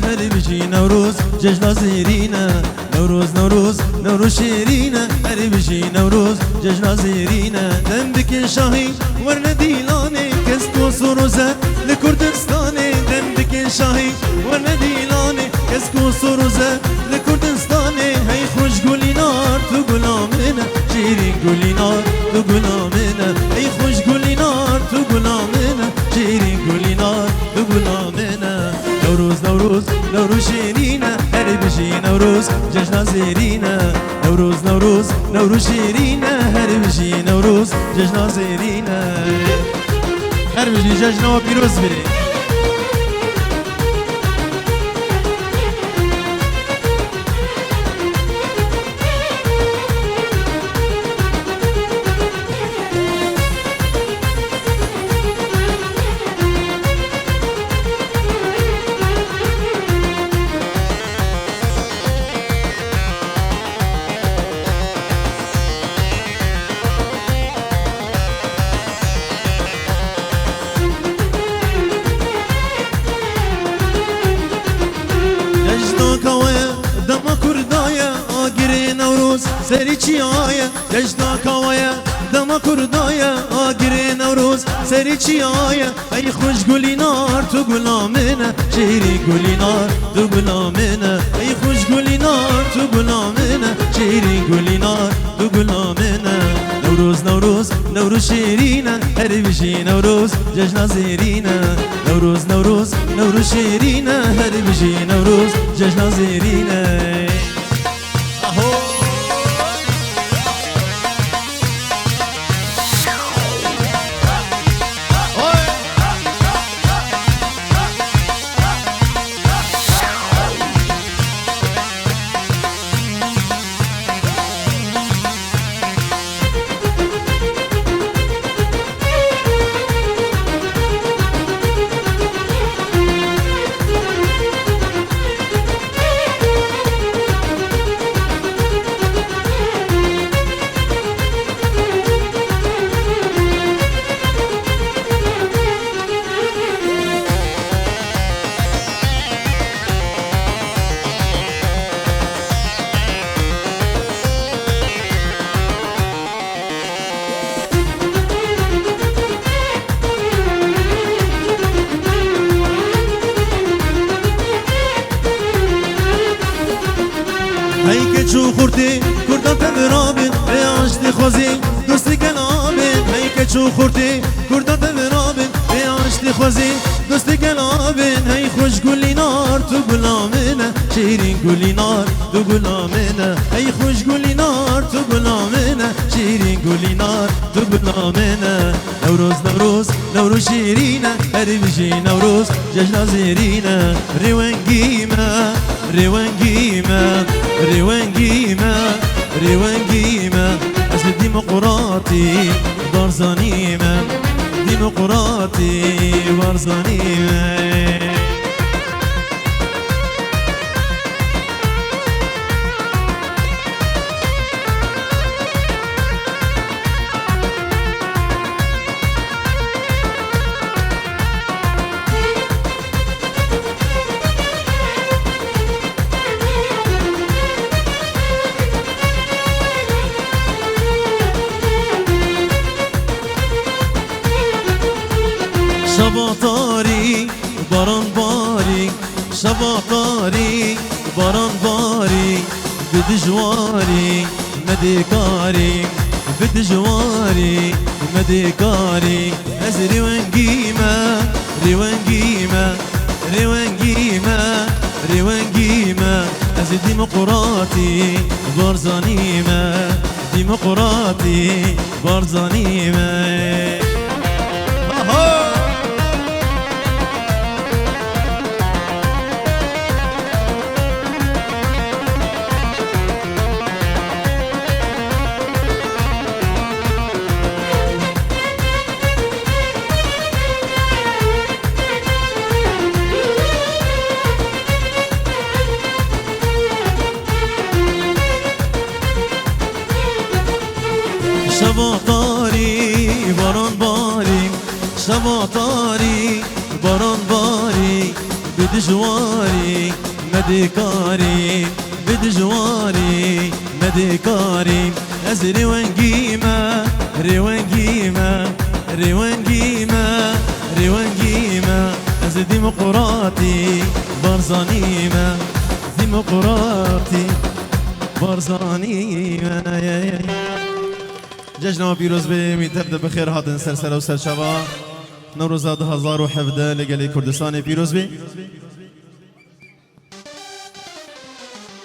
هر بجی نوروز جشن زیرینه نوروز نوروز نوروز شیرینه هر بجی نوروز جشن زیرینه دم بکن شاهی ورن دیلانه کس کو سروزه لکردستانه دم بکن شاهی ورن دیلانه کس کو سروزه لکردستانه هی خوش گلینار تو گلامنه شیرین گلینار تو گلامنه هی خوش گلینار تو گلامنه شیرین گلینار تو گلامنه نوروز نوروز نوروز شیرینه هر بجی نوروز جشن زیرینه نوروز نوروز نوروز شیرینه هر بجی نوروز جشن زیرینه هر بجی جشن و پیروز بری سری چی آیا جشنا کوایا دما کردایا آگری نوروز سری چی آیا ای خوش گلینار تو گلامنه شیری گلینار تو گلامنه ای خوش گلینار تو گلامنه شیری گلینار تو گلامنه نوروز نوروز نوروز شیرینه هر بجی نوروز جشن زیرینه نوروز نوروز نوروز شیرینه هر بجی نوروز جشن زیرینه چو خورتی کردم تمرابین بیاشتی خوزی دوستی گلابین هی که چو خورتی کردم تمرابین بیاشتی خوزی دوستی گلابین هی خوش گلینار تو گلامنه شیرین گلینار تو گلامنه هی خوش گلینار تو گلامنه شیرین گلینار تو گلامنه نوروز نوروز نوروز شیرینه هر بجی نوروز جشن زیرینه ریونگیمه ریونگیمه ریونگیمه ریونگیمه از دیمقراطی بارزانیمه دیمقراطی بارزانیمه شبا تاری باران باری شبا تاری باران باری بدجواری مدیکاری بدجواری مدیکاری از ریونگیمه ریونگیمه ریونگیمه ریونگیمه از دیمقراطی بارزانیمه دیمقراطی بارزانیمه شبا تاری باران باری شبا تاری باران باری بدجواري مدكاري بدجواري مدكاري از روانجيما روانجيما روانجيما روانجيما از ديمقراطي برزانيما ديمقراطي برزانيما جشن پیروز به میتبد بخیر هاتن سلسله و سرشوا نوروز 2017 لگلی کردستان پیروز به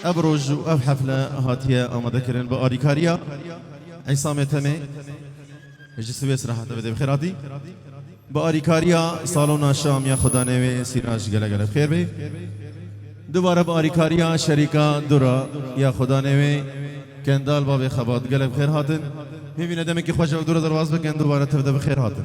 ابروج و اب حفله هاتیه آماده کرن با آریکاریا عیسام تمه اجلس بیس راحت بده بخیر هاتی با آریکاریا سالونا شام یا خدا نوی سیراج گله گله بخیر به دوباره با آریکاریا شریکا دورا یا خدا نوی کندال باب خبات گله بخیر هاتن میبینه دمی که خوش دور درواز بکن دوباره تبدا بخیر هاتن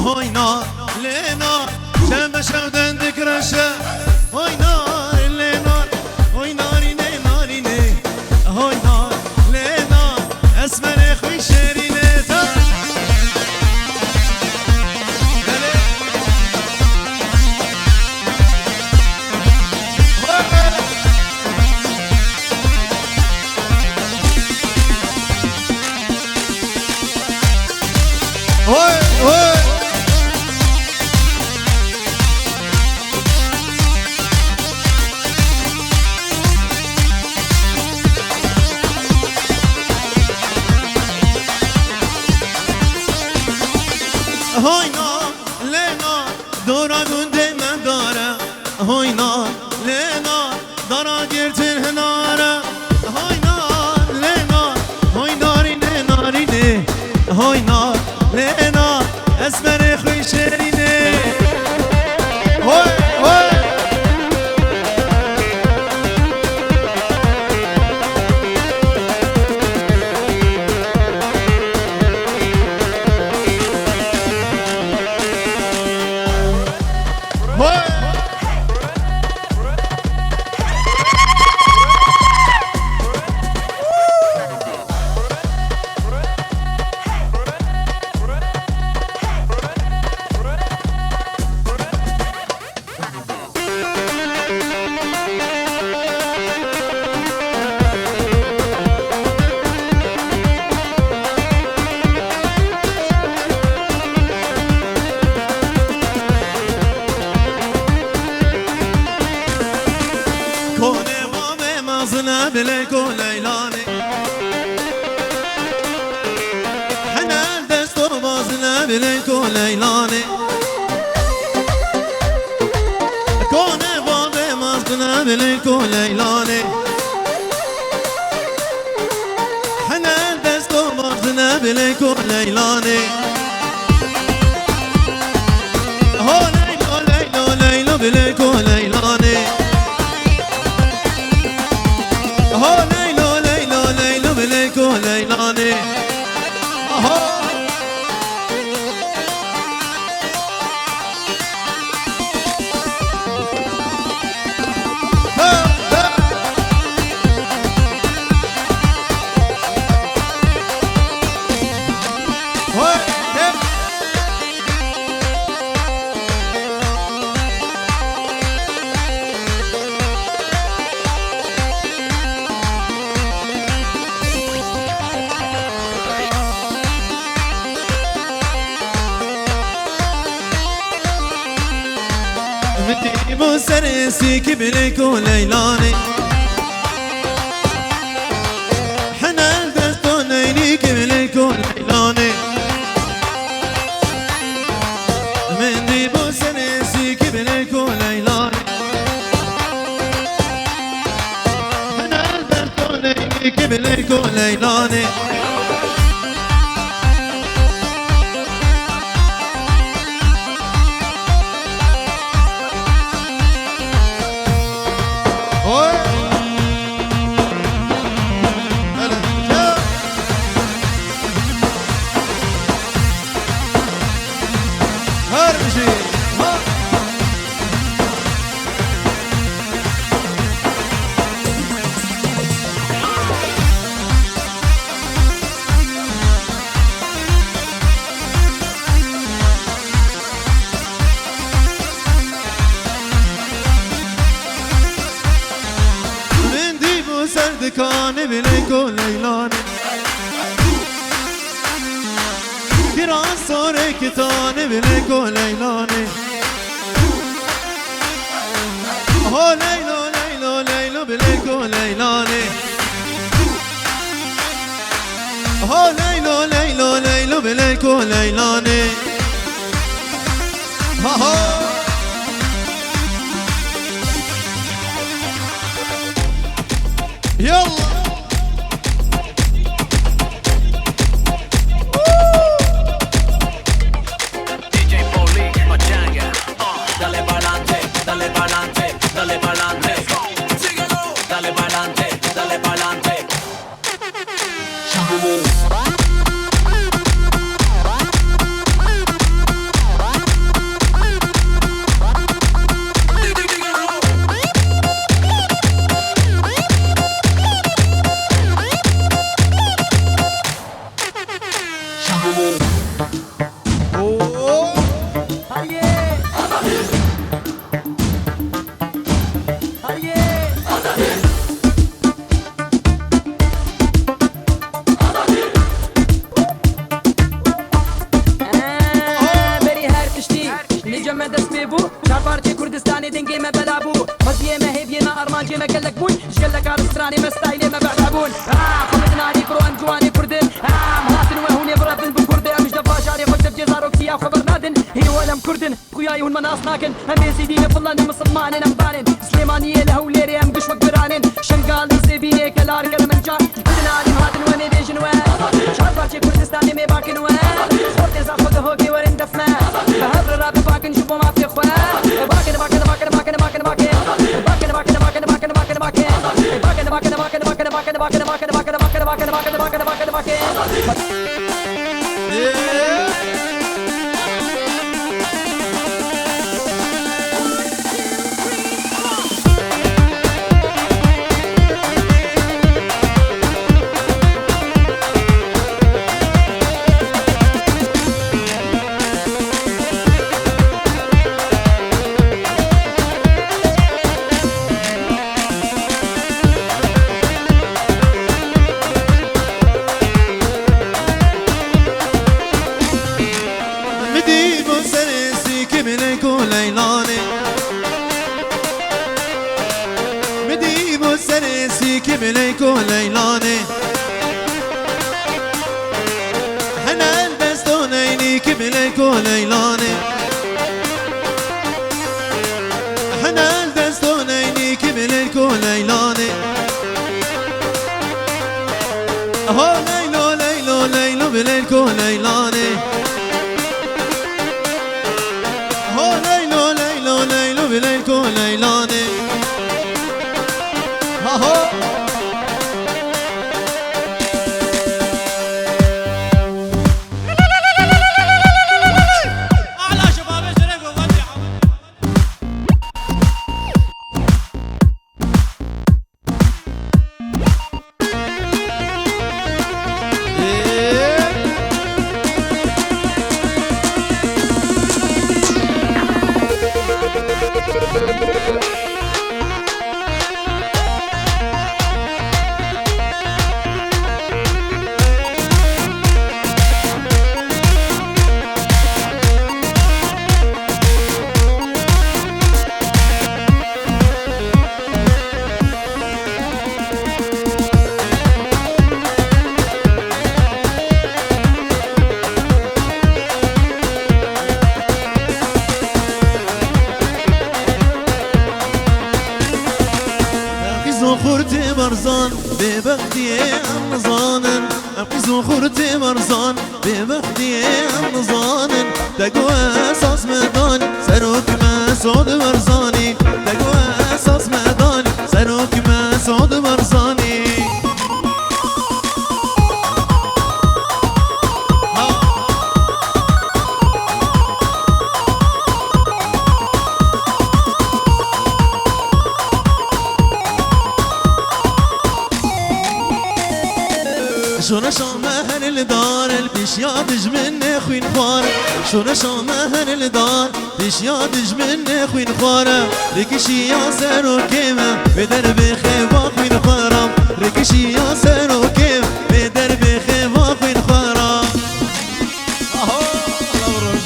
هوينا لينا شم شودن ذكرشة هوينا لينا هوينا ريني ناريني هوينا لينا اسمر خوي شيريني هوينا لينا دورا گنده من داره هوينا لينا دارا گرتن هناره هوينا لينا هوينا رينه نارينه هوينا لينا اسمر خوي شيرينه هوي هوي بلكو ليلاني حنا دستور بازنا بلكو ليلاني كون بابي مازنا بليكو ليلاني حنا دستو مرزنا بليكو ليلاني هو ليلو ليلو ليلو بليكو ليلاني هو ليلو ليلو ليلو بليكو ليلاني هو مديبو سرسي كبليكو ليلاني حنا دستو نيني كبليكو ليلاني مديبو سرسي كبليكو ليلاني حنا دستو نيني كبليكو ليلاني سردكاني بليكو ليلاني كران صوري كتاني بليكو ليلاني هو ليلو ليلو ليلو بليكو ليلاني هو ليلو ليلو ليلو بليكو ليلاني ها ها يلا DJ Poli, Pachanga, dale pa'lante, dale pa'lante, dale pa'lante, síguelo, dale pa'lante, dale pa'lante. شاربارتي كردستاني دنجي ما بلابو مزيه ما هي بينا ارمانجي ما قالك بون اش قالك ارستراني ما ستايلي ما بعلابون خمدنا لي برو انجواني كردن مهاتن وهوني برافن بكردن مش دفا شاري خد بجزار وكتيا خبر نادن هي ولم كردن خوياي هون مناص ناكن هم سيدي فلان مسلمان نمبانن سليمانيه لهوليري ام قش وقبرانن شنقال سيبيني كلار كلمنجا بدنا لي مهاتن وني بيجن وين شاربارتي كردستاني مي باكن وين صوتي زاخذ هوكي ورين دفنا هبر راب باكن شوفوا ما في اخوان بليكو ليلاني حنا البستونيني كبليكو ليلاني حنا البستونيني كبليكو هو ليلو ليلو ليلو بليلكو ليلاني هو ليلو ليلو ليلو بليلكو ليلاني ها هو خورتي مرزان ببختي نزانن أبقيزو خورتي مرزان ببختي نزانن تقوى أساس مداني سروك مسعود مرزاني تقوى أساس مداني سروك مسعود مرزاني شو شامهن الدار البيش يادج مني خوين خوارة شو شامهن الدار بيش يادج مني خوين خوارة ركشي يا سرو كيما بدر بخيبا خوين خوارة ركشي يا سرو كيما بدر بخيبا خوين خوارة اهو الله ورج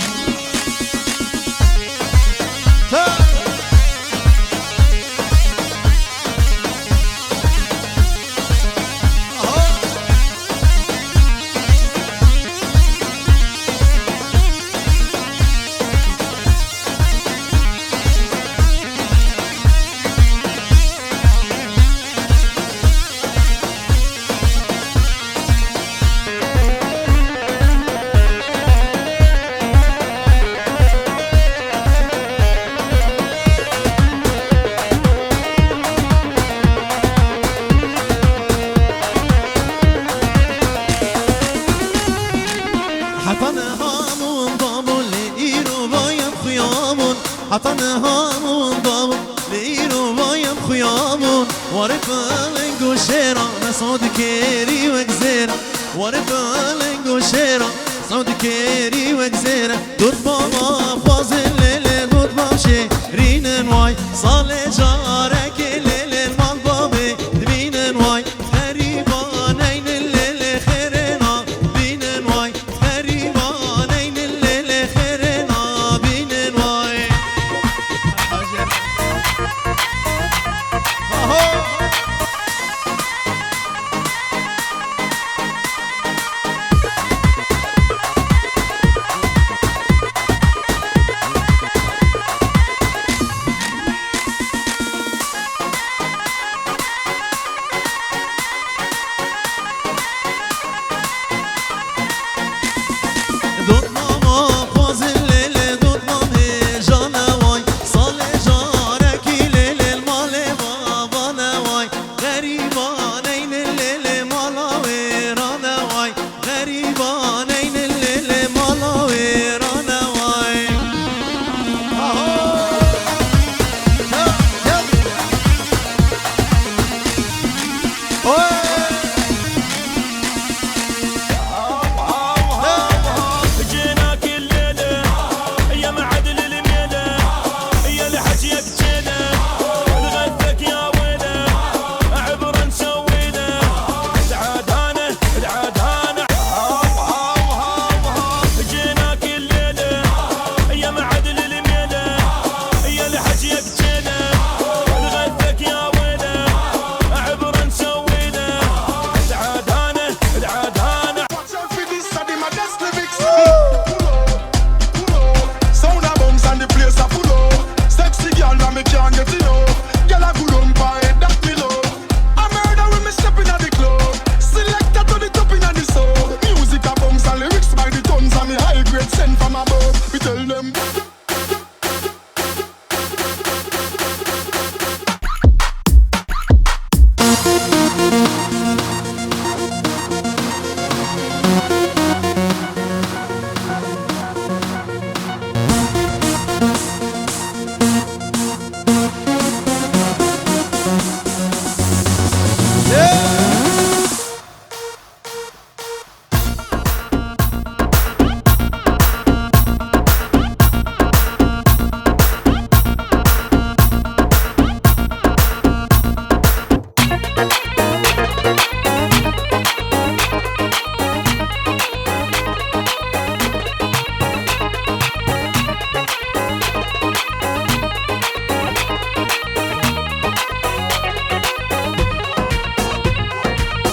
حطنها من ضامن ليرو بايم خيامون ورفالنجو شيرا مسعود كيري وجزيرة ورفالنجو شيرا مسعود كيري وجزيرة دوت بابا فازل ليلة دوت بابشي رينن واي صالي جارك الليلة المال بابي دمينن واي غريبانين الليلة خيرنا بينن واي غريبانين الليلة خيرنا بينن واي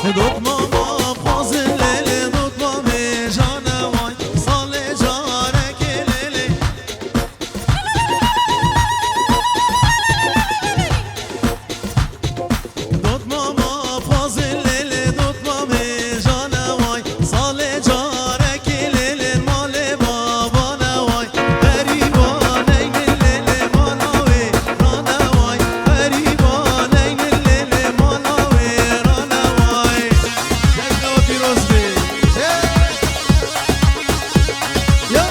دوت ماما بخواز لیلی دوت مامی جانوای سال جارک لیلی دوت ماما بخواز لیلی دوت مامی جانوای سال جارک لیلی مال بابا نوای غریبان این لیلی مانوی رانوای غریبان این لیلی مانوی رانوای جگو پیروز بی یا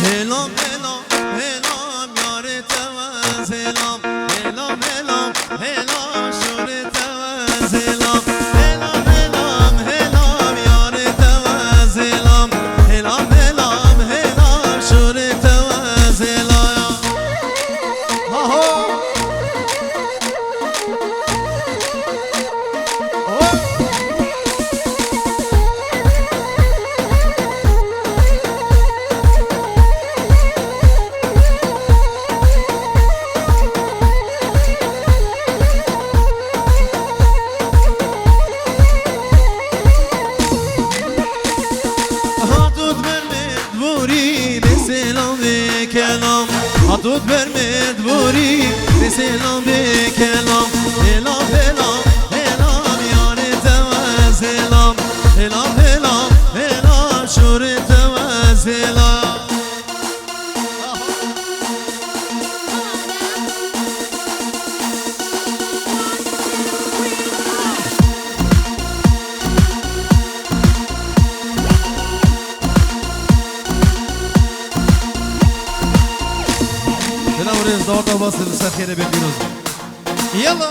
هلام هلام هلام یار توز هلام هلام هلام هلام شور توز هلام هلام هلام هلام یار توز هلام هلام هلام هلام شور توز هلام آها هاتوت برمت بوری بسلام بکلام هاتوت برمت بوری بسلام بکلام هلام هلام هلام یار توز هلام هلام هلام هلام شور توز هلام دلم ریز دارتا باصل سر خیره به پیروز یلا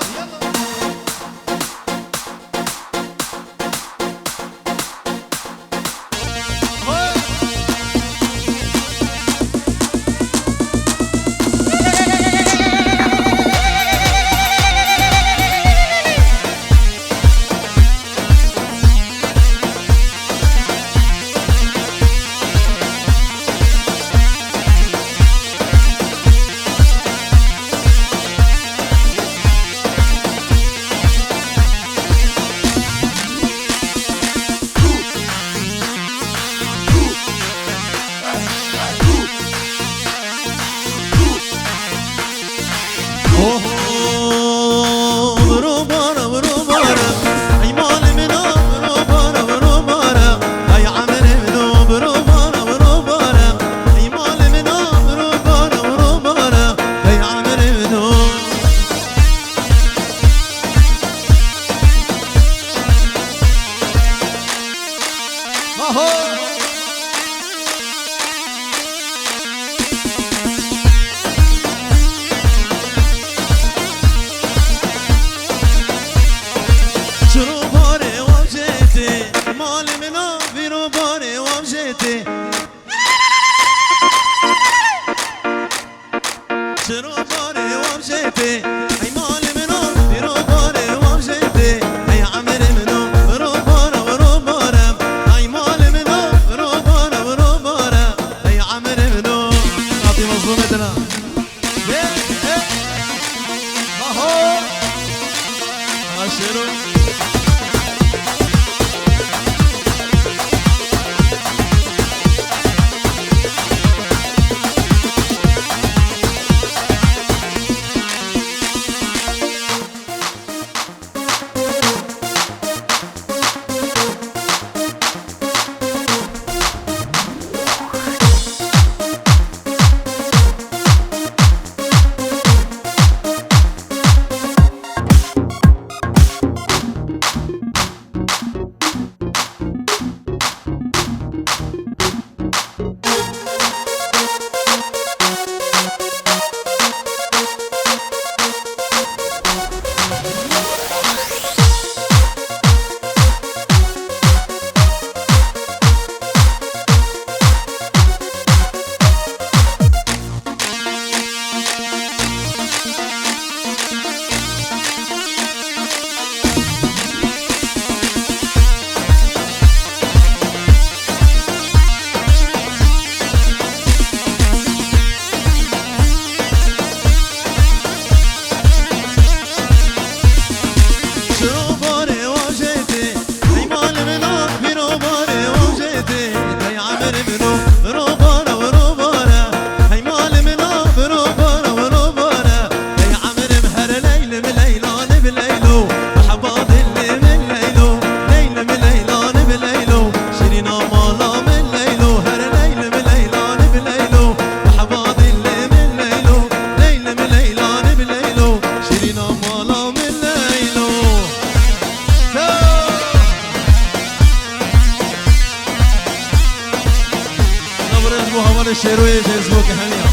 شروي فيسبوك هنيا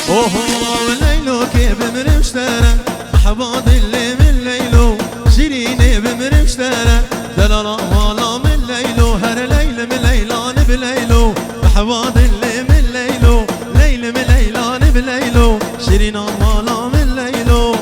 اوه ليلو كيف مرمشترى محبوب اللي من ليلو شيريني بمرمشترى دلالا والا من ليلو هر ليل من ليلان بليلو محبوب اللي من ليلو ليل من ليلان بليلو شيرينا والا من ليلو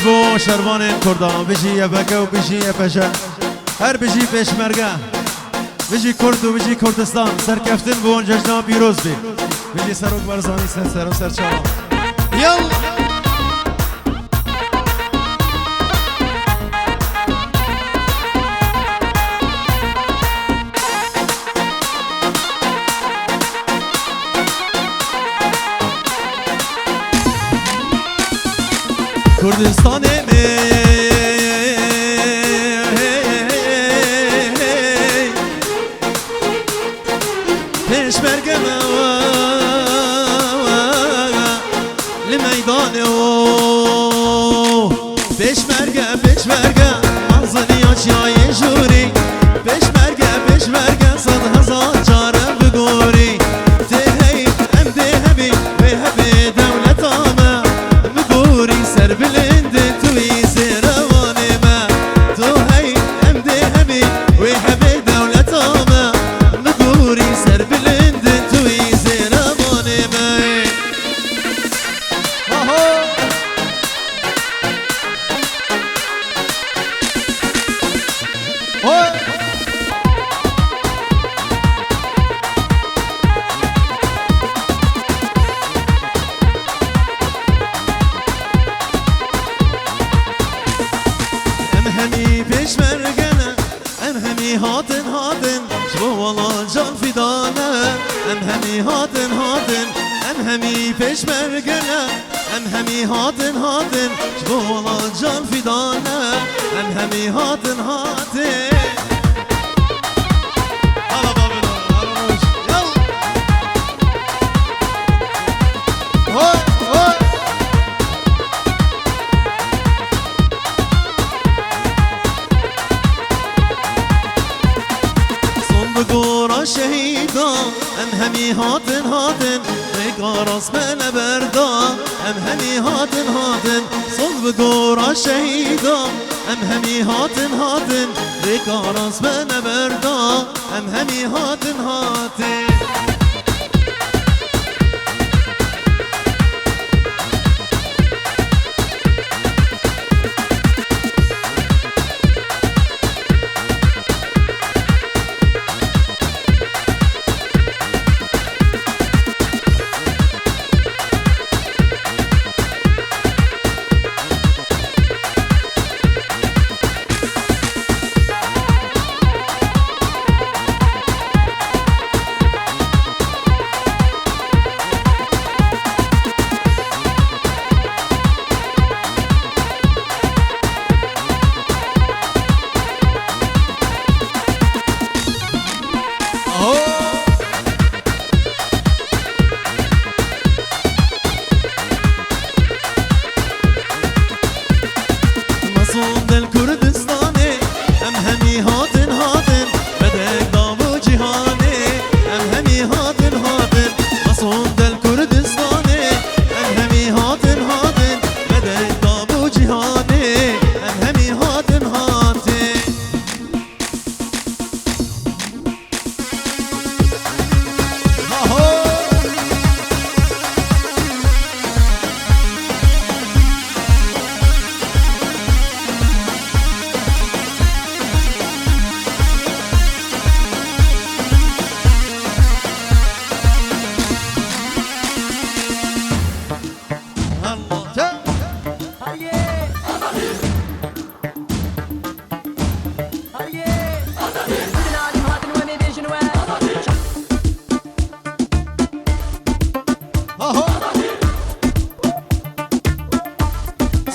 بو شربان کردان بجی یا بگه و بجی یا پشه هر بجی پشمرگه بجی کرد و بجی کردستان سرکفتن بون جشنا بیروز بی بجی سروک برزانی سر و سر چالا یلا کردستان پشمرگه لمیدان پشمرگه منزلی آچیای جوری پشمرگه صد هزار جاره بگوری تهی ام دهبی بهبی دولت آمه بگوری سر بلند توی زیروانی ما تو هی ام دهبی بهبی دولت آمه بگوری سر بلند توی زیروانی ما هاتن شبو والله جان فدانه هاتن همي پشمرگنه همي هاتن شبو والله جان فدانه همي هاتن هلا بابنا هلا روش يلا هوي بگورا شهیدا همي هاتن رقاراس من بردا همي هاتن صد بگورا شهیدا همي هاتن رقاراس من بردا همي هاتن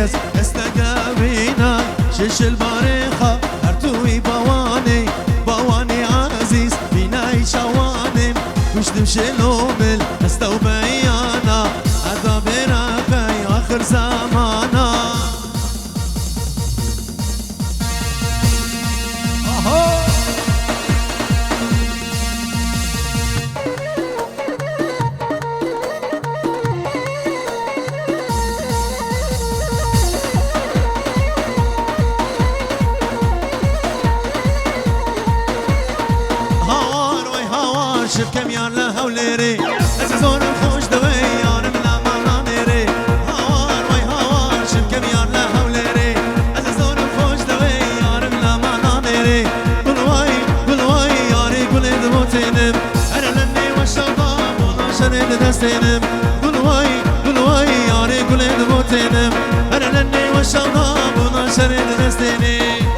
كس استقابينا شش الباريخة هرتوي بواني عزيز بيناي شوانم وش تمشي لومل استوبيانا هذا برافي آخر زمانا شف كم يار لها وليري أزازون الخوش دوي يار ملا مانا ميري هوار وي هوار شف كم يار لها وليري أزازون الخوش دوي يار ملا مانا ميري قل واي ياري قل دموتينم أنا لني والشباب ولا شريد دستينم قل واي ياري قل دموتينم أنا لني والشباب ولا شريد دستينم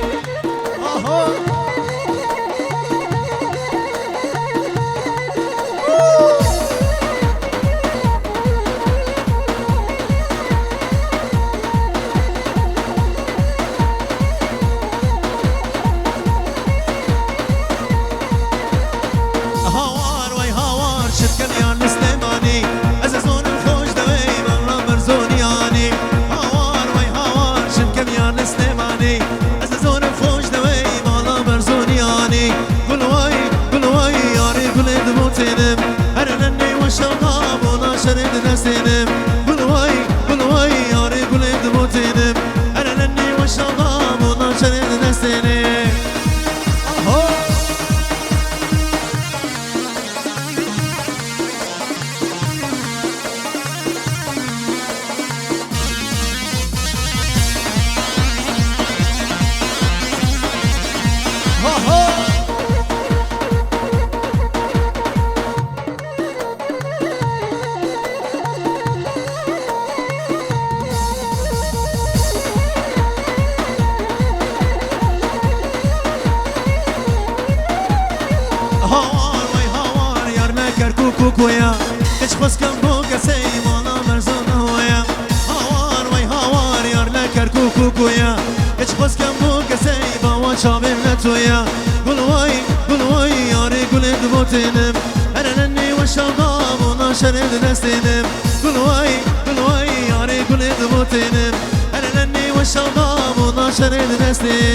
أنا لني والشباب ولا شريد نسينم قل واي ياري قل دموتينم أنا لني والشباب ولا شريد نسينم كوكويا كش خس كم بوكا سي مالا مرزونا هويا هوار يار لكر كوكويا كش خس كم بوكا سي باوا شابر لتويا قل واي ياري قل دموتينم أنا لني والشباب ولا شريد دستينم قل واي ياري قل دموتينم أنا لني والشباب ولا شريد دستينم